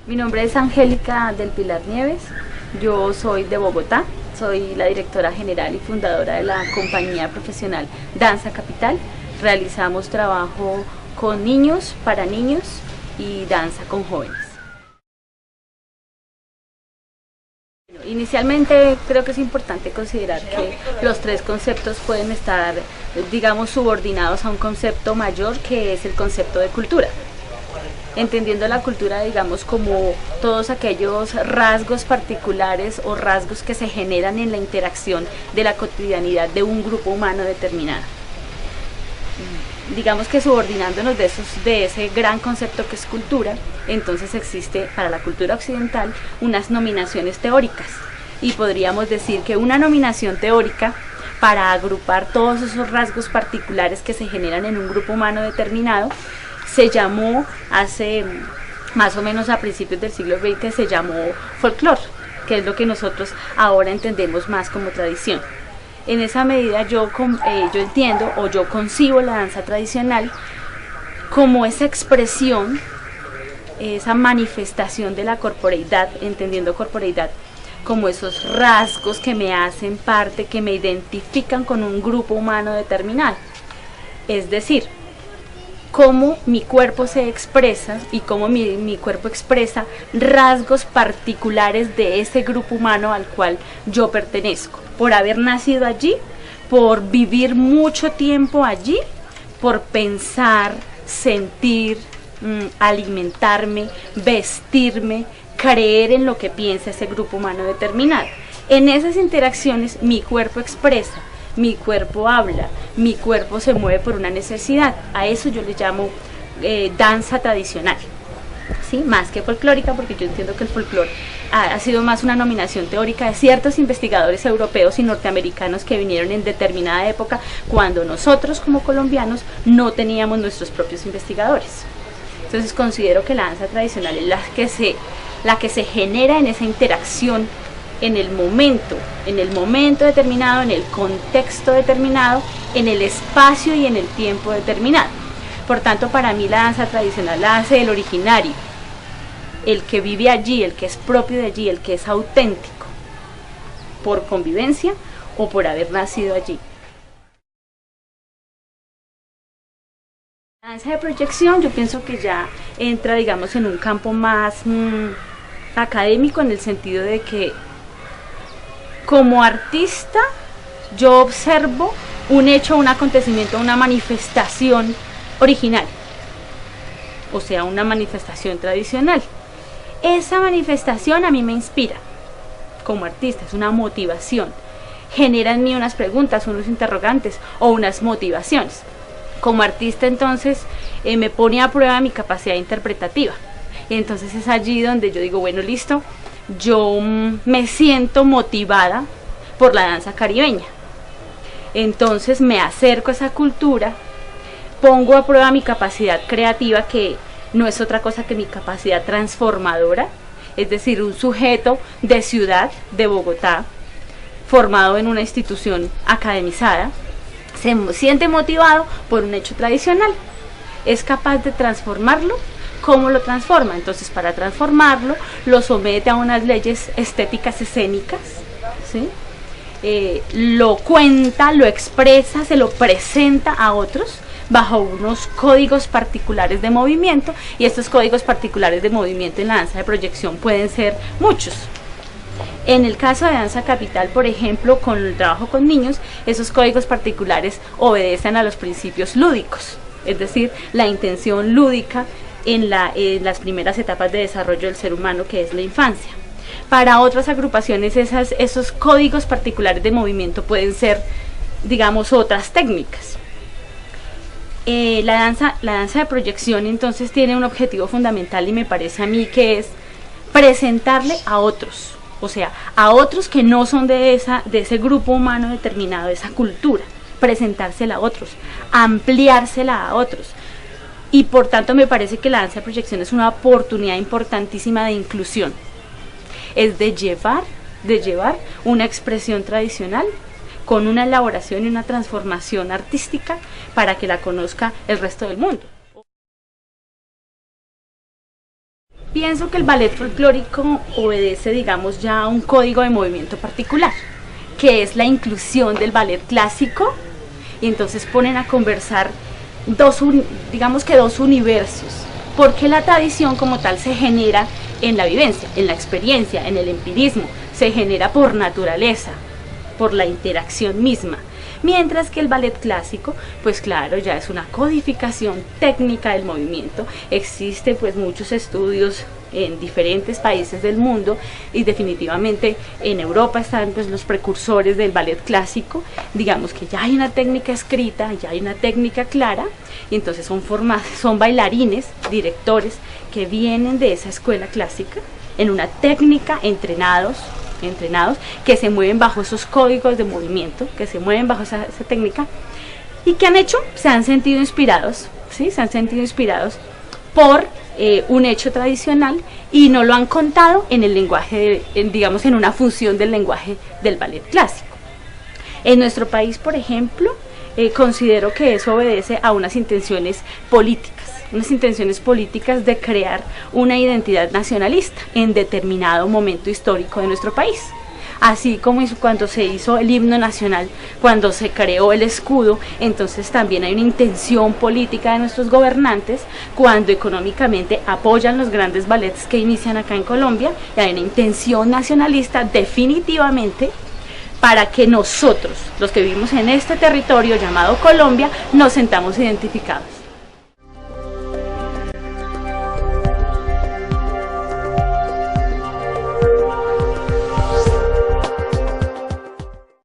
Mi nombre es Angélica del Pilar Nieves, yo soy de Bogotá, soy la directora general y fundadora de la compañía profesional Danza Capital. Realizamos trabajo con niños, para niños y danza con jóvenes. Inicialmente creo que es importante considerar que los tres conceptos pueden estar, digamos, subordinados a un concepto mayor que es el concepto de cultura. Entendiendo la cultura, digamos, como todos aquellos rasgos particulares o rasgos que se generan en la interacción de la cotidianidad de un grupo humano determinado. Digamos que subordinándonos de ese gran concepto que es cultura, entonces existe para la cultura occidental unas nominaciones teóricas, y podríamos decir que una nominación teórica para agrupar todos esos rasgos particulares que se generan en un grupo humano determinado se llamó, hace más o menos a principios del siglo XX, se llamó folclore, que es lo que nosotros ahora entendemos más como tradición. En esa medida yo entiendo o yo concibo la danza tradicional como esa expresión, esa manifestación de la corporeidad, entendiendo corporeidad como esos rasgos que me hacen parte, que me identifican con un grupo humano determinado. Es decir, cómo mi cuerpo se expresa y cómo mi cuerpo expresa rasgos particulares de ese grupo humano al cual yo pertenezco, por haber nacido allí, por vivir mucho tiempo allí, por pensar, sentir, alimentarme, vestirme, creer en lo que piensa ese grupo humano determinado. En esas interacciones mi cuerpo expresa, mi cuerpo habla, mi cuerpo se mueve por una necesidad. A eso yo le llamo danza tradicional, ¿sí? Más que folclórica, porque yo entiendo que el folclore ha sido más una nominación teórica de ciertos investigadores europeos y norteamericanos que vinieron en determinada época, cuando nosotros como colombianos no teníamos nuestros propios investigadores. Entonces considero que la danza tradicional es la que se genera en esa interacción, en el momento determinado, en el contexto determinado, en el espacio y en el tiempo determinado. Por tanto, para mí la danza tradicional la hace el originario, el que vive allí, el que es propio de allí, el que es auténtico, por convivencia o por haber nacido allí. La danza de proyección yo pienso que ya entra, digamos, en un campo más académico, en el sentido de que como artista yo observo un hecho, un acontecimiento, una manifestación original, o sea, una manifestación tradicional. Esa manifestación a mí me inspira como artista, es una motivación, genera en mí unas preguntas, unos interrogantes o unas motivaciones. Como artista entonces me pone a prueba mi capacidad interpretativa, y entonces es allí donde yo digo, bueno, listo, yo me siento motivada por la danza caribeña, entonces me acerco a esa cultura, pongo a prueba mi capacidad creativa, que no es otra cosa que mi capacidad transformadora, es decir, un sujeto de ciudad, de Bogotá, formado en una institución academizada, se siente motivado por un hecho tradicional, es capaz de transformarlo. ¿Cómo lo transforma? Entonces, para transformarlo, lo somete a unas leyes estéticas escénicas, ¿sí? Lo cuenta, lo expresa, se lo presenta a otros bajo unos códigos particulares de movimiento, y estos códigos particulares de movimiento en la danza de proyección pueden ser muchos. En el caso de Danza Capital, por ejemplo, con el trabajo con niños, esos códigos particulares obedecen a los principios lúdicos, es decir, la intención lúdica en las primeras etapas de desarrollo del ser humano, que es la infancia. Para otras agrupaciones esos códigos particulares de movimiento pueden ser, digamos, otras técnicas. La danza de proyección entonces tiene un objetivo fundamental, y me parece a mí que es presentarle a otros, o sea, a otros que no son de ese grupo humano determinado, de esa cultura, presentársela a otros, ampliársela a otros. Y por tanto me parece que la danza de proyección es una oportunidad importantísima de inclusión. Es de llevar una expresión tradicional con una elaboración y una transformación artística para que la conozca el resto del mundo. Pienso que el ballet folclórico obedece, digamos, ya a un código de movimiento particular, que es la inclusión del ballet clásico, y entonces ponen a conversar digamos que dos universos, porque la tradición como tal se genera en la vivencia, en la experiencia, en el empirismo, se genera por naturaleza, por la interacción misma. Mientras que el ballet clásico, pues claro, ya es una codificación técnica del movimiento. Existen pues muchos estudios en diferentes países del mundo y definitivamente en Europa están pues los precursores del ballet clásico. Digamos que ya hay una técnica escrita, ya hay una técnica clara, y entonces son bailarines, directores que vienen de esa escuela clásica en una técnica, entrenados, que se mueven bajo esos códigos de movimiento, que se mueven bajo esa técnica, y que han hecho, se han sentido inspirados, ¿sí? Se han sentido inspirados por un hecho tradicional y no lo han contado en el lenguaje, digamos, en una función del lenguaje del ballet clásico. En nuestro país, por ejemplo, considero que eso obedece a unas intenciones políticas de crear una identidad nacionalista en determinado momento histórico de nuestro país. Así como cuando se hizo el himno nacional, cuando se creó el escudo, entonces también hay una intención política de nuestros gobernantes cuando económicamente apoyan los grandes ballets que inician acá en Colombia, y hay una intención nacionalista definitivamente para que nosotros, los que vivimos en este territorio llamado Colombia, nos sentamos identificados.